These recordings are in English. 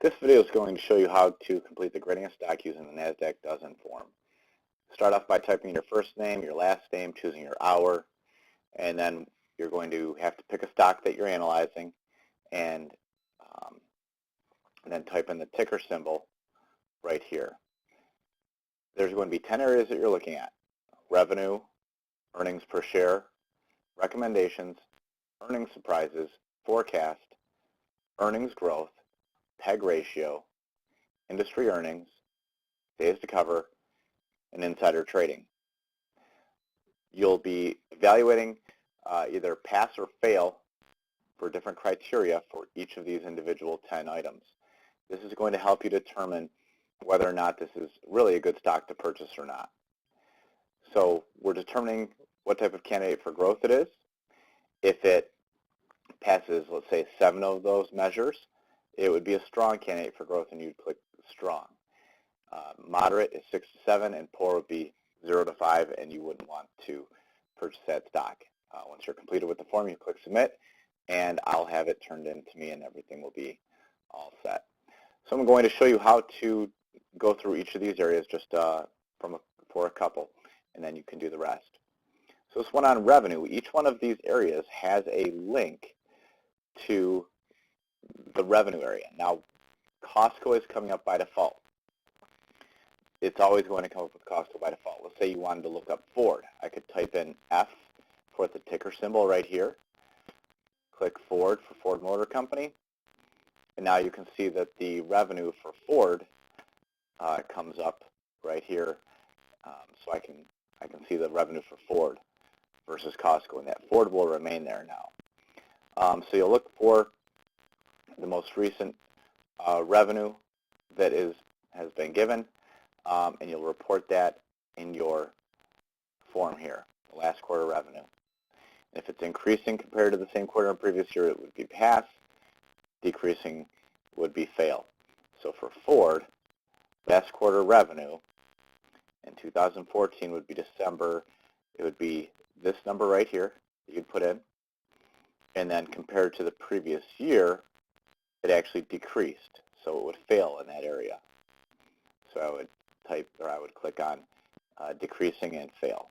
This video is going to show you how to complete the grading of stock using the NASDAQ Dozen form. Start off by typing in your first name, your last name, choosing your hour, and then you're going to have to pick a stock that you're analyzing and then type in the ticker symbol right here. There's going to be 10 areas that you're looking at: revenue, earnings per share, recommendations, earnings surprises, forecast, earnings growth, PEG ratio, industry earnings, days to cover, and insider trading. You'll be evaluating either pass or fail for different criteria for each of these individual 10 items. This is going to help you determine whether or not this is really a good stock to purchase or not. So we're determining what type of candidate for growth it is. If it passes, let's say, 7 of those measures, it would be a strong candidate for growth, and you'd click strong. Moderate is 6 to 7, and poor would be 0 to 5, and you wouldn't want to purchase that stock. Once you're completed with the form, you click submit, and I'll have it turned in to me, and everything will be all set. So I'm going to show you how to go through each of these areas just for a couple, and then you can do the rest. So this one on revenue, each one of these areas has a link to the revenue area. Now, Costco is coming up by default. It's always going to come up with Costco by default. Let's say you wanted to look up Ford. I could type in F for the ticker symbol right here. Click Ford for Ford Motor Company. And now you can see that the revenue for Ford comes up right here. So I can see the revenue for Ford versus Costco, and that Ford will remain there now. So you'll look for the most recent revenue that has been given, and you'll report that in your form here, the last quarter revenue. And if it's increasing compared to the same quarter in the previous year, it would be pass. Decreasing would be fail. So for Ford, last quarter revenue in 2014 would be December. It would be this number right here that you'd put in. And then compared to the previous year, it actually decreased. So it would fail in that area. So I would click on decreasing and fail.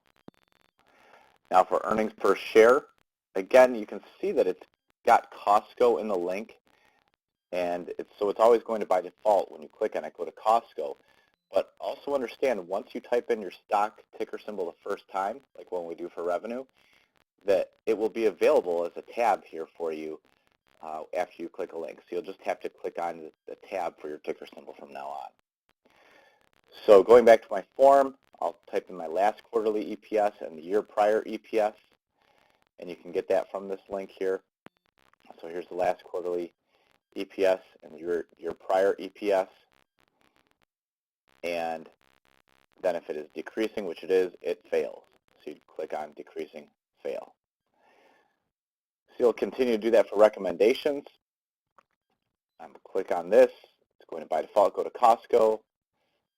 Now for earnings per share, again, you can see that it's got Costco in the link, and so it's always going to, by default, when you click on it, go to Costco. But also understand, once you type in your stock ticker symbol the first time, like when we do for revenue, that it will be available as a tab here for you after you click a link. So you'll just have to click on the tab for your ticker symbol from now on. So going back to my form, I'll type in my last quarterly EPS and the year prior EPS, and you can get that from this link here. So here's the last quarterly EPS and your prior EPS, and then if it is decreasing, which it is, it fails. So you'd click on decreasing, fail. So you'll continue to do that for recommendations. I'm going to click on this. It's going to, by default, go to Costco.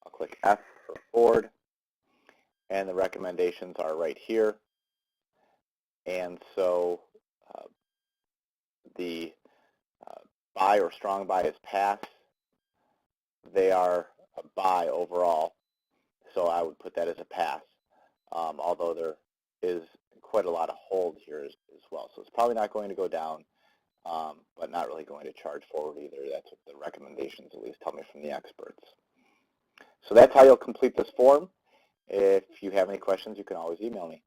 I'll click F for Ford, and the recommendations are right here. And so the buy or strong buy is pass. They are a buy overall, so I would put that as a pass, although there is quite a lot of hold here as well. So it's probably not going to go down, but not really going to charge forward either. That's what the recommendations at least tell me from the experts. So that's how you'll complete this form. If you have any questions, you can always email me.